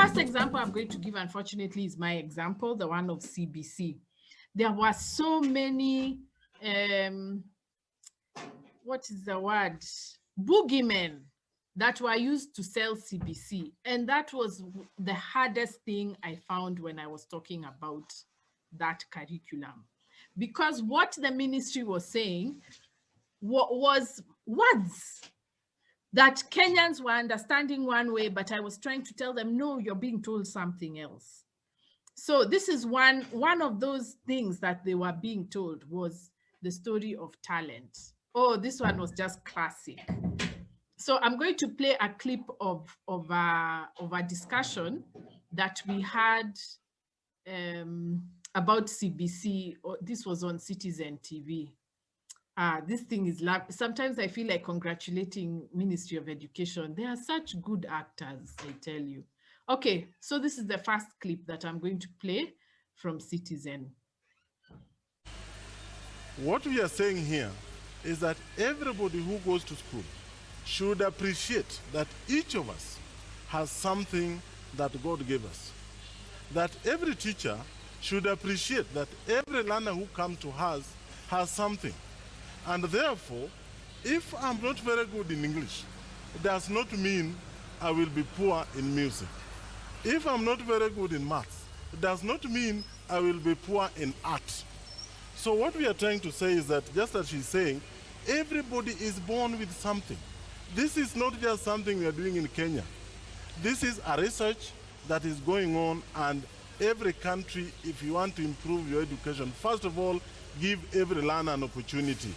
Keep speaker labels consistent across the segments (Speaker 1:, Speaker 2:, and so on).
Speaker 1: first example I'm going to give, unfortunately, is my example, the one of CBC. There were so many, what is the word? Boogeymen that were used to sell CBC. And that was the hardest thing I found when I was talking about that curriculum. Because what the ministry was saying was words that Kenyans were understanding one way, but I was trying to tell them, no, you're being told something else. So this is one of those things that they were being told was the story of talent. Oh, this one was just classic. So I'm going to play a clip of a discussion that we had about CBC. This was on Citizen TV. This thing is sometimes I feel like congratulating Ministry of Education. They are such good actors, I tell you. Okay, so this is the first clip that I'm going to play from Citizen.
Speaker 2: What we are saying here is that everybody who goes to school should appreciate that each of us has something that God gave us. That every teacher should appreciate that every learner who comes to us has something. And therefore, if I'm not very good in English, it does not mean I will be poor in music. If I'm not very good in maths, it does not mean I will be poor in art. So what we are trying to say is that, just as she's saying, everybody is born with something. This is not just something we are doing in Kenya. This is a research that is going on, and every country, if you want to improve your education, first of all, give every learner an opportunity.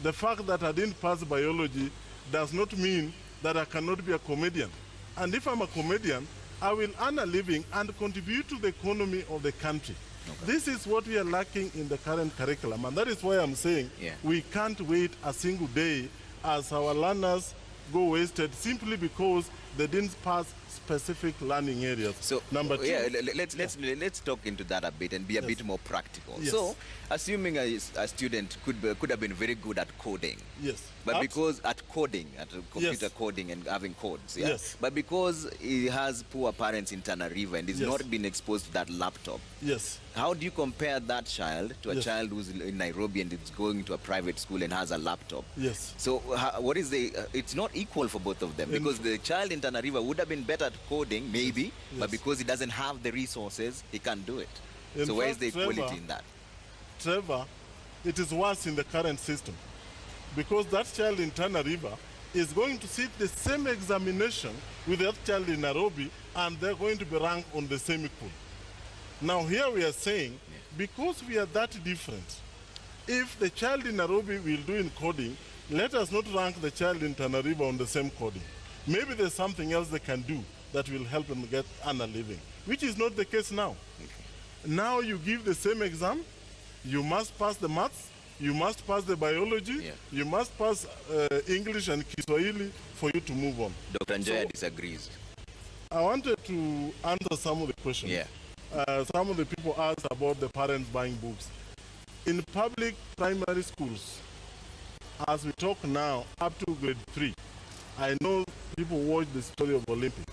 Speaker 2: The fact that I didn't pass biology does not mean that I cannot be a comedian. And if I'm a comedian, I will earn a living and contribute to the economy of the country. Okay. This is what we are lacking in the current curriculum, and that is why I'm saying we can't wait a single day as our learners go wasted simply because they didn't pass specific learning areas.
Speaker 3: So
Speaker 2: number two,
Speaker 3: let's talk into that a bit and be a bit more practical.
Speaker 2: Yes.
Speaker 3: So, assuming a student could have been very good at coding, but because at computer coding and having codes, but because he has poor parents in Tana River and is not been exposed to that laptop, how do you compare that child to a child who's in Nairobi and is going to a private school and has a laptop? So what is it's not equal for both of them, because the child in Tana River would have been better at coding, maybe, but because he doesn't have the resources, he can't do it. So where is the equality in that?
Speaker 2: Trevor, it is worse in the current system, because that child in Tana River is going to sit the same examination with that child in Nairobi, and they're going to be ranked on the same equal. Now here we are saying, because we are that different, if the child in Nairobi will do in coding, let us not rank the child in Tana River on the same coding. Maybe there's something else they can do that will help them get earn a living, which is not the case now. Now you give the same exam, you must pass the maths, you must pass the biology, you must pass English and Kiswahili for you to move on.
Speaker 3: Dr. Njaya disagrees.
Speaker 2: I wanted to answer some of the questions. Some of the people asked about the parents buying books. In public primary schools, as we talk now, up to grade 3, I know people watch the story of Olympic.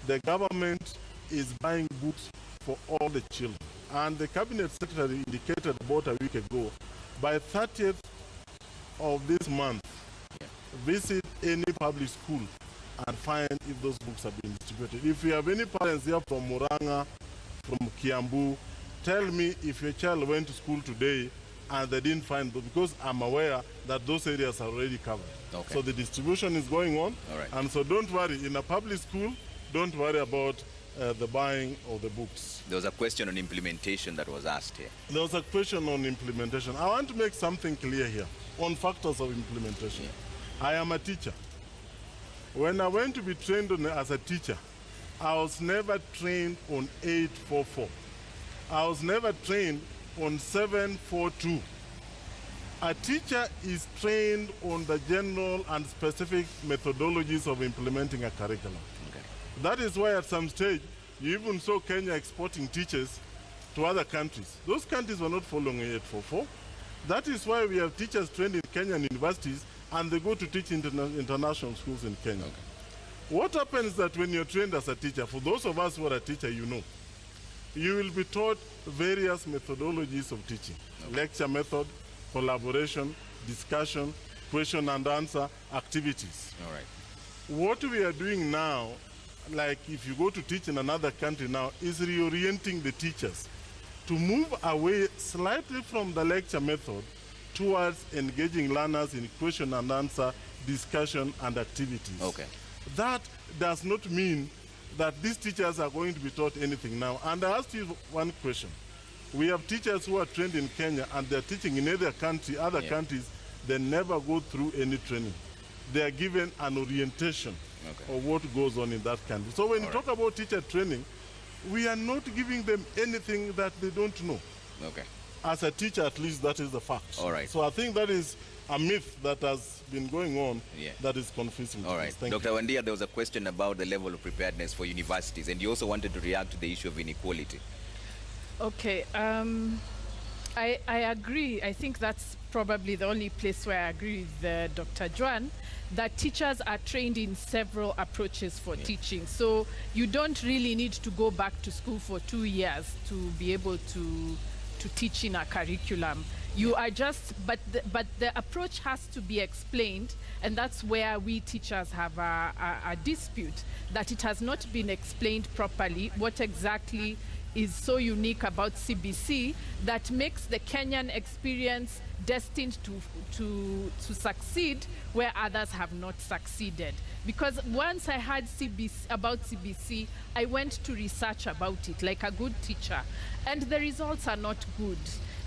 Speaker 2: The government is buying books for all the children. And the cabinet secretary indicated about a week ago, by 30th of this month, visit any public school and find if those books have been distributed. If you have any parents here from Muranga, from Kiambu, tell me if your child went to school today and they didn't find those, because I'm aware that those areas are already covered. So the distribution is going on, and so don't worry, in a public school, don't worry about the buying of the books.
Speaker 3: There was a question on implementation that was asked here.
Speaker 2: There was a question on implementation. I want to make something clear here on factors of implementation. I am a teacher. When I went to be trained as a teacher, I was never trained on 844. I was never trained on 742. A teacher is trained on the general and specific methodologies of implementing a curriculum. That is why at some stage, you even saw Kenya exporting teachers to other countries. Those countries were not following 844. That is why we have teachers trained in Kenyan universities, and they go to teach international schools in Kenya. What happens is that when you're trained as a teacher, for those of us who are a teacher, you know, you will be taught various methodologies of teaching. Okay. Lecture method, collaboration, discussion, question and answer, activities.
Speaker 3: All right.
Speaker 2: What we are doing now, like if you go to teach in another country now, is reorienting the teachers to move away slightly from the lecture method towards engaging learners in question and answer, discussion and activities.
Speaker 3: Okay.
Speaker 2: That does not mean that these teachers are going to be taught anything now. And I asked you one question. We have teachers who are trained in Kenya and they're teaching in other countries, they never go through any training. They are given an orientation of what goes on in that country. So when you talk about teacher training, we are not giving them anything that they don't know.
Speaker 3: Okay.
Speaker 2: As a teacher, at least that is the fact.
Speaker 3: All right.
Speaker 2: So I think that is a myth that has been going on that is confusing.
Speaker 3: All right. Dr. Wandia, there was a question about the level of preparedness for universities, and you also wanted to react to the issue of inequality.
Speaker 1: Okay. I agree. I think that's probably the only place where I agree with Dr. Juan, that teachers are trained in several approaches for teaching. So you don't really need to go back to school for 2 years to be able to teach in a curriculum. You are just, but the approach has to be explained, and that's where we teachers have a dispute, that it has not been explained properly what exactly is so unique about CBC that makes the Kenyan experience destined to succeed where others have not succeeded. Because once I heard about CBC, I went to research about it like a good teacher, and the results are not good.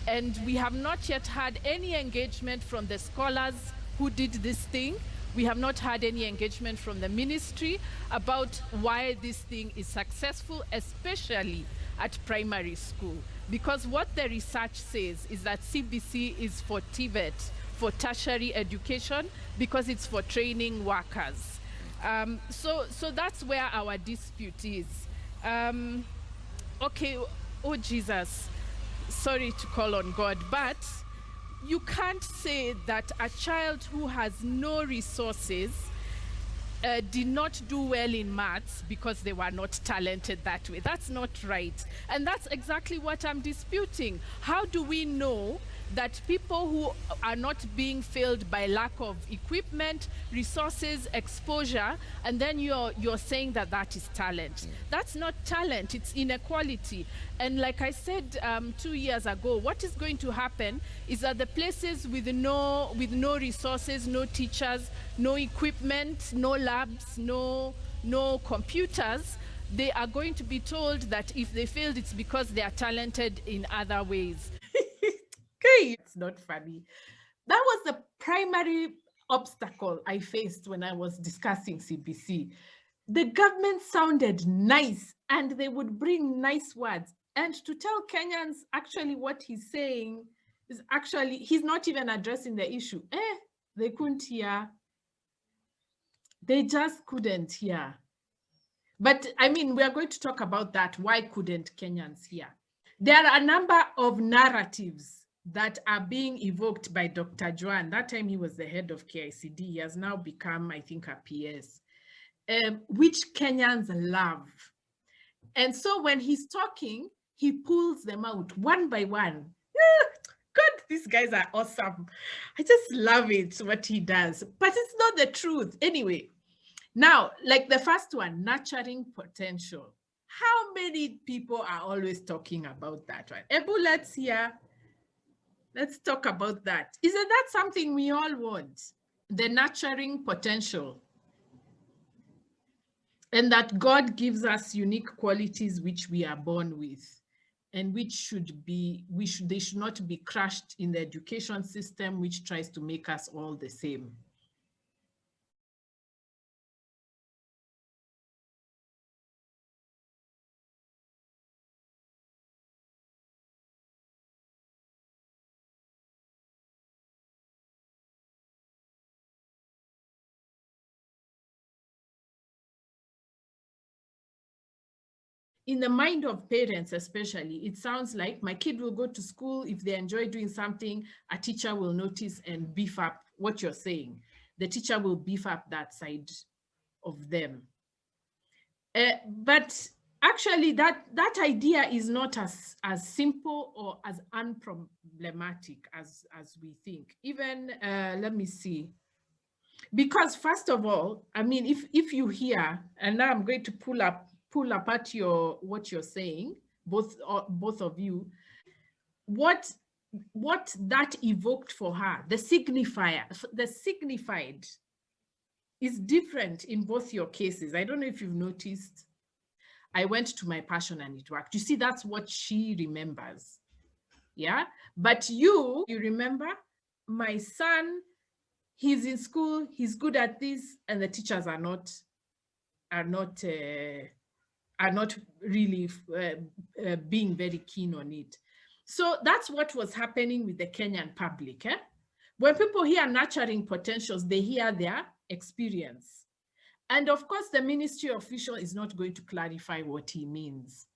Speaker 1: And we have not yet had any engagement from the scholars who did this thing. We have not had any engagement from the ministry about why this thing is successful, especially at primary school. Because what the research says is that CBC is for TVET, for tertiary education, because it's for training workers. So that's where our dispute is. Okay, oh Jesus, sorry to call on God, but you can't say that a child who has no resources did not do well in maths because they were not talented that way. That's not right. And that's exactly what I'm disputing. How do we know that people who are not being failed by lack of equipment, resources, exposure, and then you're saying that that is talent? That's not talent, it's inequality. And like I said 2 years ago, what is going to happen is that the places with no resources, no teachers, no equipment, no labs, no computers, they are going to be told that if they failed, it's because they are talented in other ways. Okay, it's not funny. That was the primary obstacle I faced when I was discussing CBC. The government sounded nice and they would bring nice words. And to tell Kenyans actually what he's saying is actually, he's not even addressing the issue. They couldn't hear. They just couldn't hear. But I mean, we are going to talk about that. Why couldn't Kenyans hear? There are a number of narratives that are being evoked by Dr. Juan. That time he was the head of KICD. He has now become, I think, a PS, which Kenyans love. And so when he's talking, he pulls them out one by one. God, these guys are awesome. I just love it, what he does. But it's not the truth. Anyway, now, like the first one, nurturing potential. How many people are always talking about that one? Ebu, let's hear. Let's talk about that. Isn't that something we all want? The nurturing potential. And that God gives us unique qualities which we are born with, and which they should not be crushed in the education system, which tries to make us all the same. In the mind of parents especially, it sounds like my kid will go to school. If they enjoy doing something, a teacher will notice and beef up what you're saying. The teacher will beef up that side of them. But actually, that idea is not as simple or as unproblematic as we think. Even let me see. Because first of all, I mean, if you hear, and now I'm going to pull apart what you're saying, both of you, what that evoked for her, the signifier, the signified, is different in both your cases. I don't know if you've noticed. I went to my passion and it worked. You see, that's what she remembers. Yeah. But you remember, my son, he's in school, he's good at this, and the teachers are not really being very keen on it. So that's what was happening with the Kenyan public. When people hear nurturing potentials, they hear their experience. And of course, the ministry official is not going to clarify what he means.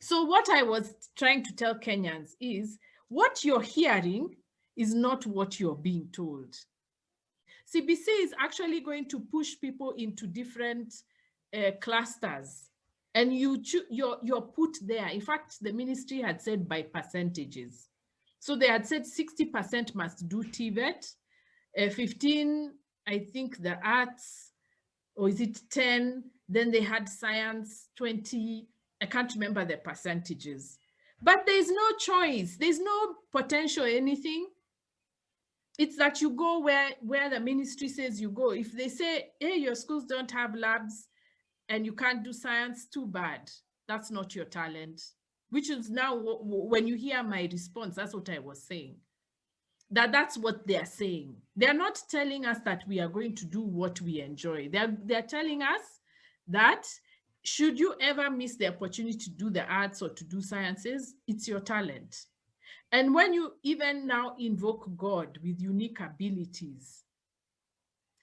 Speaker 1: So what I was trying to tell Kenyans is, what you're hearing is not what you're being told. CBC is actually going to push people into different clusters, and you're put there. In fact, the ministry had said by percentages. So they had said 60% must do TVET, 15, I think the arts, or is it 10? Then they had science, 20. I can't remember the percentages. But there's no choice. There's no potential anything. It's that you go where the ministry says you go. If they say, hey, your schools don't have labs and you can't do science, too bad. That's not your talent. Which is now, when you hear my response, that's what I was saying. That's what they're saying. They're not telling us that we are going to do what we enjoy. They're telling us that should you ever miss the opportunity to do the arts or to do sciences, it's your talent. And when you even now invoke God with unique abilities,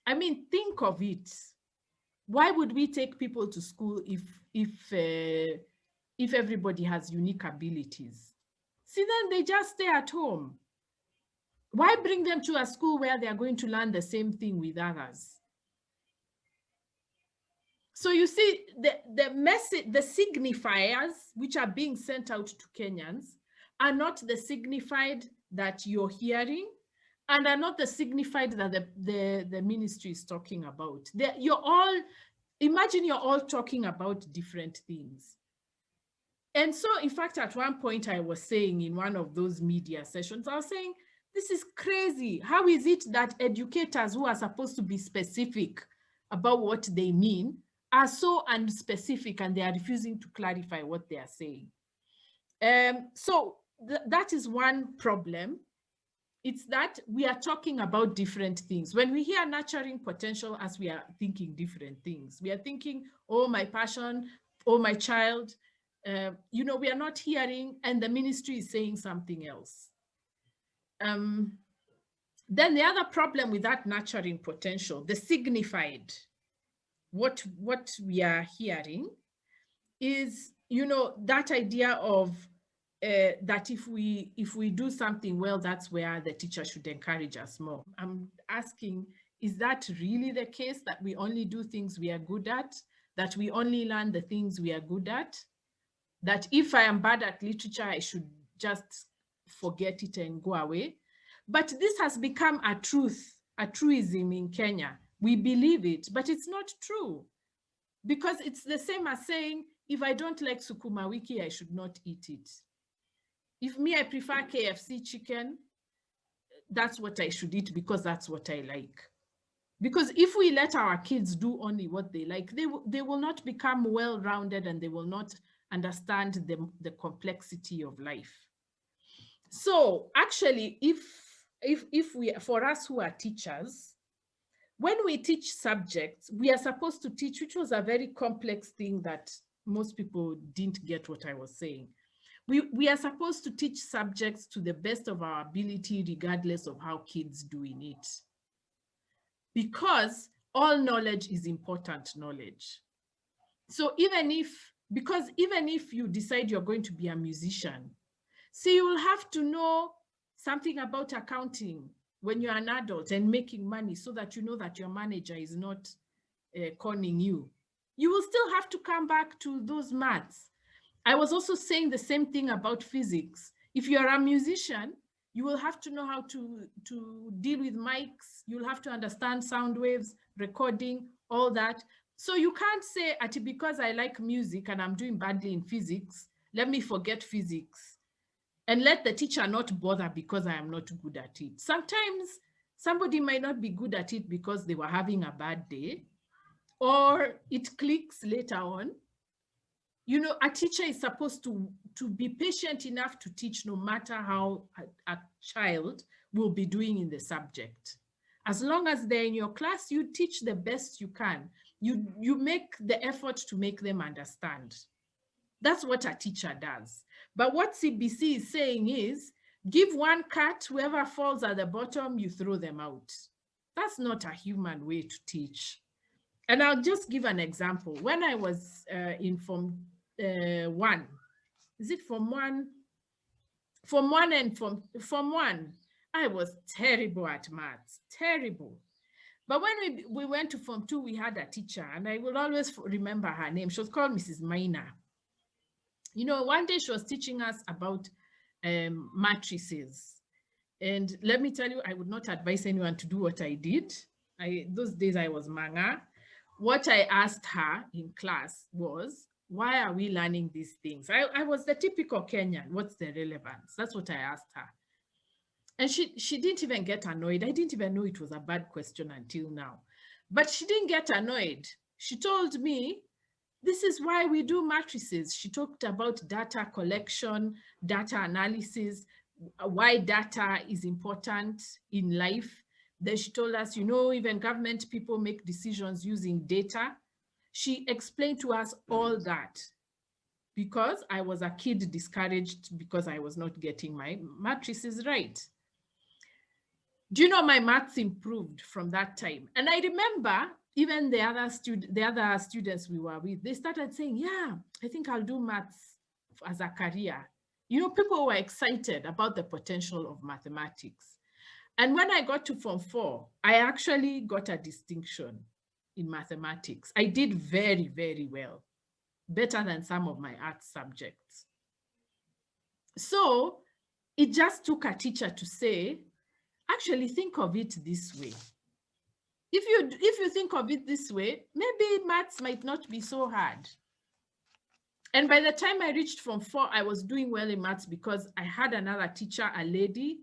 Speaker 1: I mean, think of it. Why would we take people to school if everybody has unique abilities? See, then they just stay at home. Why bring them to a school where they are going to learn the same thing with others? So you see, the message, the signifiers which are being sent out to Kenyans are not the signified that you're hearing, and are not the signified that the ministry is talking about. Imagine you're all talking about different things. And so, in fact, at one point I was saying in one of those media sessions, I was saying, this is crazy. How is it that educators who are supposed to be specific about what they mean are so unspecific, and they are refusing to clarify what they are saying? So that is one problem. It's that we are talking about different things. When we hear nurturing potential, as we are thinking different things, we are thinking, oh, my passion, oh, my child, we are not hearing, and the ministry is saying something else. Then the other problem with that nurturing potential, the signified, what we are hearing is, that idea of that if we do something well, that's where the teacher should encourage us more. I'm asking, is that really the case, that we only do things we are good at, that we only learn the things we are good at, that if I am bad at literature, I should just forget it and go away? But this has become a truism in Kenya. We believe it, but it's not true, because it's the same as saying, if I don't like sukuma wiki, I should not eat it. If I prefer KFC chicken, that's what I should eat because that's what I like. Because if we let our kids do only what they like, they will not become well-rounded, and they will not understand the complexity of life. So actually, for us who are teachers, when we teach subjects, we are supposed to teach, which was a very complex thing that most people didn't get what I was saying. We are supposed to teach subjects to the best of our ability, regardless of how kids do in it. Because all knowledge is important knowledge. So even if you decide you're going to be a musician, see, you will have to know something about accounting when you're an adult and making money, so that you know that your manager is not conning you. you will still have to come back to those maths. I was also saying the same thing about physics. If you're a musician, you will have to know how to deal with mics. You'll have to understand sound waves, recording, all that. So you can't say, because I like music and I'm doing badly in physics, let me forget physics and let the teacher not bother because I am not good at it. Sometimes somebody might not be good at it because they were having a bad day, or it clicks later on. You know, a teacher is supposed to be patient enough to teach no matter how a child will be doing in the subject. As long as they're in your class, you teach the best you can. You make the effort to make them understand. That's what a teacher does. But what CBC is saying is, give one cut, whoever falls at the bottom, you throw them out. That's not a human way to teach. And I'll just give an example. When I was in Form 1, is it Form 1? Form 1 and Form 1, I was terrible at maths, terrible. But when we went to Form 2, we had a teacher, and I will always remember her name. She was called Mrs. Maina. You know, one day she was teaching us about matrices. And let me tell you, I would not advise anyone to do what I did. Those days I was manga. What I asked her in class was, why are we learning these things? I was the typical Kenyan. What's the relevance? That's what I asked her. And she didn't even get annoyed. I didn't even know it was a bad question until now. But she didn't get annoyed. She told me, this is why we do matrices. She talked about data collection, data analysis, why data is important in life. Then she told us, you know, even government people make decisions using data. She explained to us all that because I was a kid discouraged because I was not getting my matrices right. Do you know, my maths improved from that time? And I remember even the other students we were with, they started saying, yeah, I think I'll do maths as a career. You know, people were excited about the potential of mathematics. And when I got to Form 4, I actually got a distinction in mathematics. I did very, very well, better than some of my art subjects. So it just took a teacher to say, actually think of it this way. If you think of it this way, maybe maths might not be so hard. And by the time I reached Form 4, I was doing well in maths because I had another teacher, a lady,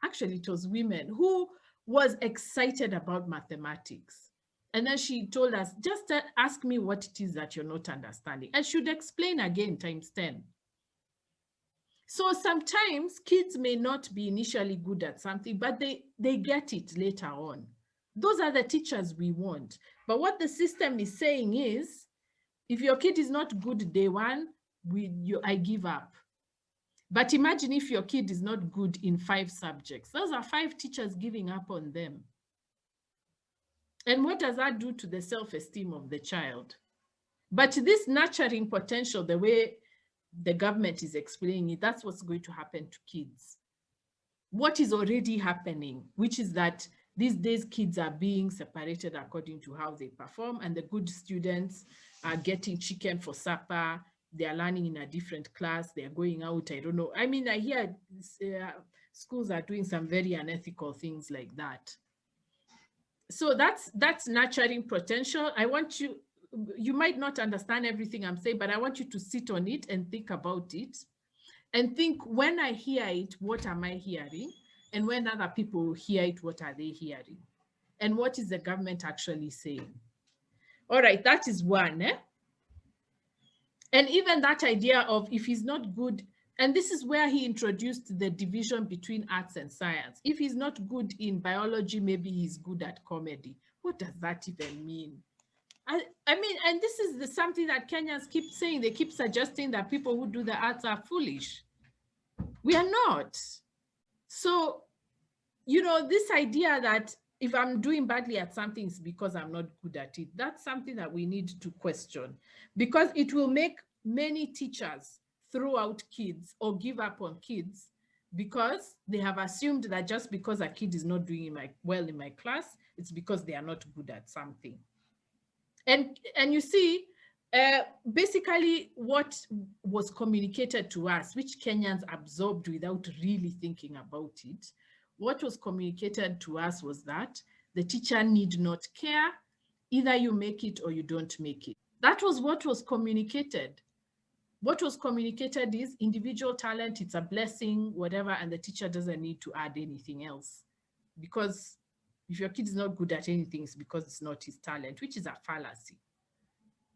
Speaker 1: actually it was women, who was excited about mathematics. And then she told us, just ask me what it is that you're not understanding. I should explain again times 10. So sometimes kids may not be initially good at something, but they get it later on. Those are the teachers we want. But what the system is saying is, if your kid is not good day one, I give up. But imagine if your kid is not good in 5 subjects. Those are 5 teachers giving up on them. And what does that do to the self-esteem of the child? But this nurturing potential, the way the government is explaining it, that's what's going to happen to kids. What is already happening, which is that these days kids are being separated according to how they perform, and the good students are getting chicken for supper. They are learning in a different class. They are going out. I don't know. I mean, I hear schools are doing some very unethical things like that. So that's nurturing potential. I want you might not understand everything I'm saying, but I want you to sit on it and think about it and think, when I hear it, what am I hearing? And when other people hear it, what are they hearing? And what is the government actually saying? All right, that is one. And even that idea of, if he's not good, and this is where he introduced the division between arts and science. If he's not good in biology, maybe he's good at comedy. What does that even mean? I mean, and this is something that Kenyans keep saying. They keep suggesting that people who do the arts are foolish. We are not. So, you know, this idea that if I'm doing badly at something, it's because I'm not good at it. That's something that we need to question, because it will make many teachers throw out kids or give up on kids because they have assumed that just because a kid is not doing well in my class, it's because they are not good at something. And you see, Basically, what was communicated to us, which Kenyans absorbed without really thinking about it, what was communicated to us was that the teacher need not care, either you make it or you don't make it. That was what was communicated. What was communicated is individual talent, it's a blessing, whatever, and the teacher doesn't need to add anything else. Because if your kid is not good at anything, it's because it's not his talent, which is a fallacy.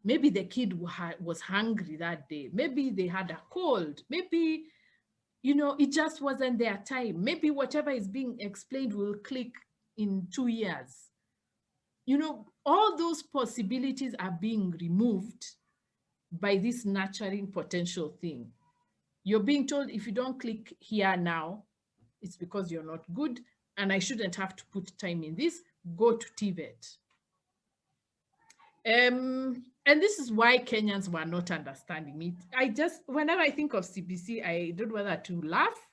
Speaker 1: Maybe the kid was hungry that day. Maybe they had a cold. Maybe, you know, it just wasn't their time. Maybe whatever is being explained will click in 2 years. You know, all those possibilities are being removed by this nurturing potential thing. You're being told if you don't click here now, it's because you're not good and I shouldn't have to put time in this. Go to TVET. And this is why Kenyans were not understanding it. Whenever I think of CBC, I don't know whether to laugh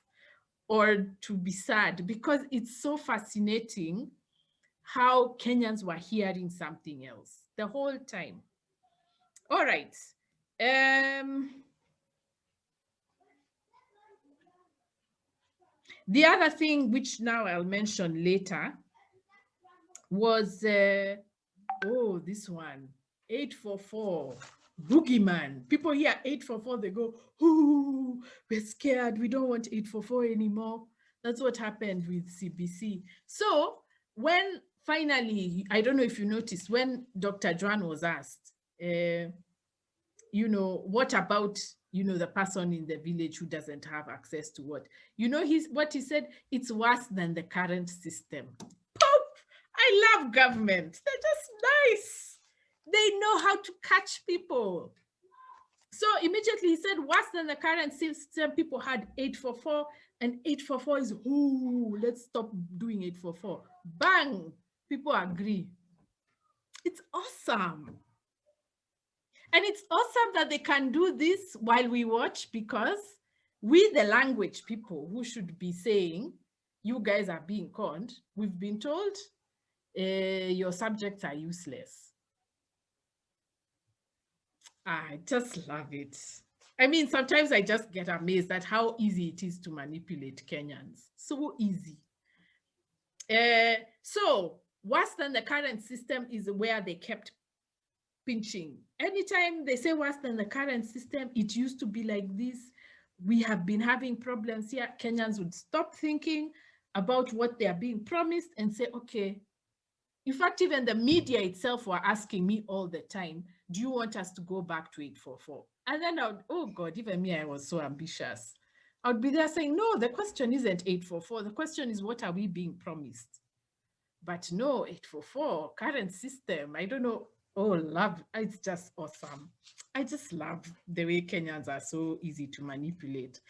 Speaker 1: or to be sad, because it's so fascinating how Kenyans were hearing something else the whole time. All right. The other thing, which now I'll mention later, was, this one, 844, boogeyman. People hear 844, they go, ooh, we're scared. We don't want 844 anymore. That's what happened with CBC. So when finally, I don't know if you noticed, when Dr. Joan was asked, you know, what about, you know, the person in the village who doesn't have access to what? You know, what he said, it's worse than the current system. Poof! I love government. They're just nice. They know how to catch people. So immediately he said, worse than the current system. People had 844, and 844 is, ooh, let's stop doing 844. Bang! People agree. It's awesome. And it's awesome that they can do this while we watch, because we, the language people who should be saying, you guys are being conned, we've been told your subjects are useless. I just love it. I mean, sometimes I just get amazed at how easy it is to manipulate Kenyans. So easy. So worse than the current system is where they kept pinching. Anytime they say worse than the current system, it used to be like this. We have been having problems here. Kenyans would stop thinking about what they are being promised and say, okay. In fact, even the media itself were asking me all the time, do you want us to go back to 844? And then I would, oh God, even me, I was so ambitious. I would be there saying, no, the question isn't 844. The question is, what are we being promised? But no, 844, current system, I don't know. Oh, love, it's just awesome. I just love the way Kenyans are so easy to manipulate.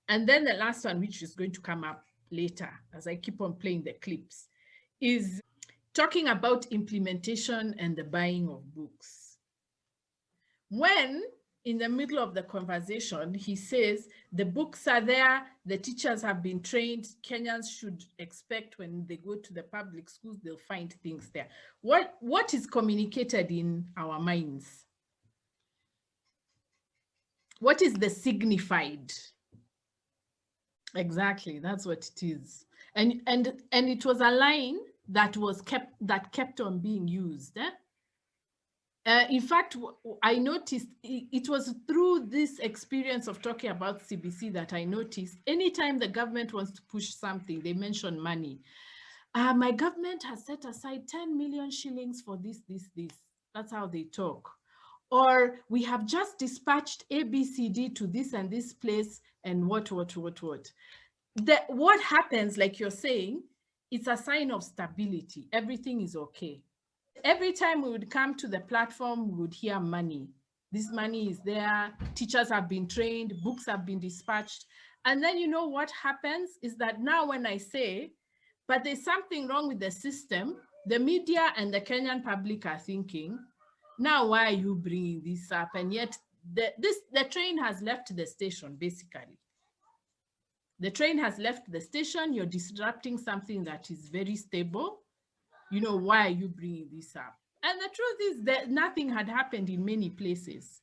Speaker 1: And then the last one, which is going to come up later, as I keep on playing the clips, is talking about implementation and the buying of books. When in the middle of the conversation, he says, the books are there, the teachers have been trained, Kenyans should expect when they go to the public schools, they'll find things there. What is communicated in our minds? What is the signified? Exactly, that's what it is. And it was a line that kept on being used. In fact, I noticed it was through this experience of talking about CBC that I noticed anytime the government wants to push something, they mention money. My government has set aside 10 million shillings for this. That's how they talk. Or we have just dispatched ABCD to this and this place and what. What happens, like you're saying, it's a sign of stability. Everything is okay. Every time we would come to the platform, we would hear money. This money is there, teachers have been trained, books have been dispatched. And then you know what happens is that now when I say, but there's something wrong with the system, the media and the Kenyan public are thinking, now why are you bringing this up? And yet the train has left the station, basically. The train has left the station, you're disrupting something that is very stable. You know, why are you bringing this up? And the truth is that nothing had happened in many places.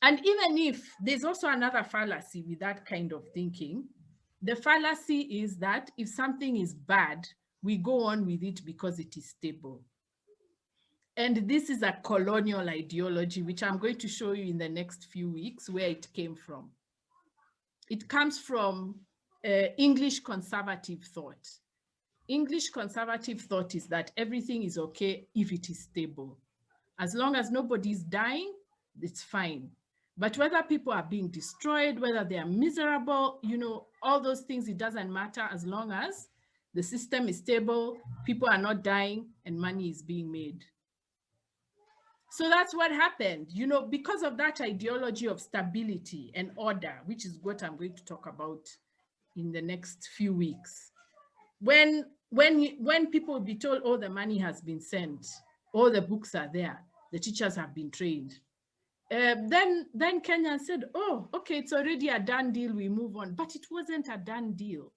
Speaker 1: And even if there's also another fallacy with that kind of thinking, the fallacy is that if something is bad, we go on with it because it is stable. And this is a colonial ideology, which I'm going to show you in the next few weeks where it came from. It comes from English conservative thought. English conservative thought is that everything is okay if it is stable. As long as nobody's dying, it's fine. But whether people are being destroyed, whether they are miserable, you know, all those things, it doesn't matter as long as the system is stable, people are not dying, and money is being made. So that's what happened, you know, because of that ideology of stability and order, which is what I'm going to talk about in the next few weeks. When people will be told, oh, the money has been sent, all the books are there, the teachers have been trained, then Kenyan said, oh, okay, it's already a done deal, we move on. But it wasn't a done deal.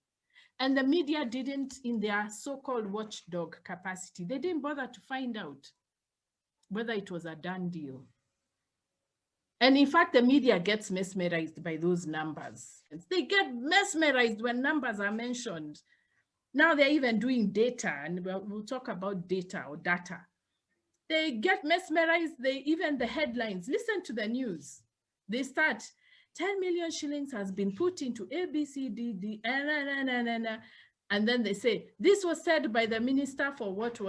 Speaker 1: And the media didn't, in their so-called watchdog capacity, they didn't bother to find out whether it was a done deal. And in fact, the media gets mesmerized by those numbers. They get mesmerized when numbers are mentioned. Now they're even doing data, and we'll talk about data or data. They get mesmerized, even the headlines, listen to the news. They start, 10 million shillings has been put into ABCDD, and then they say, this was said by the minister for what.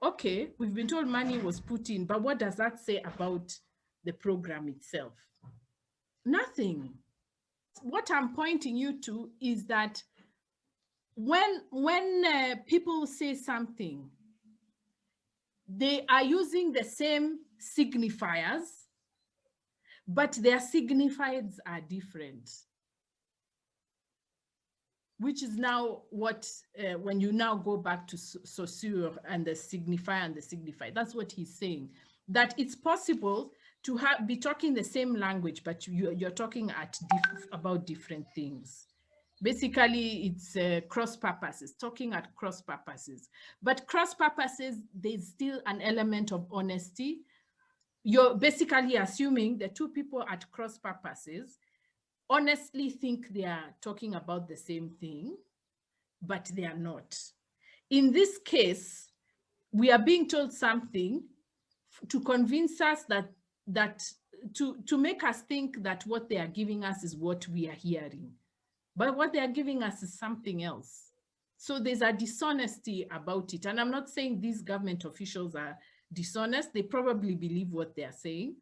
Speaker 1: Okay, we've been told money was put in, but what does that say about the program itself? Nothing. What I'm pointing you to is that when people say something, they are using the same signifiers, but their signifiers are different. Which is now what, when you now go back to Saussure and the signifier and the signified, that's what he's saying, that it's possible to be talking the same language, but you're talking about different things. Basically, it's cross purposes, talking at cross purposes. But cross purposes, there's still an element of honesty. You're basically assuming the two people at cross purposes honestly think they are talking about the same thing, but they are not. In this case, we are being told something to convince us to make us think that what they are giving us is what we are hearing. But what they are giving us is something else. So there's a dishonesty about it. And I'm not saying these government officials are dishonest. They probably believe what they are saying.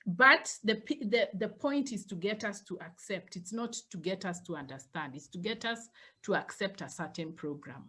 Speaker 1: But the point is to get us to accept. It's not to get us to understand. It's to get us to accept a certain program.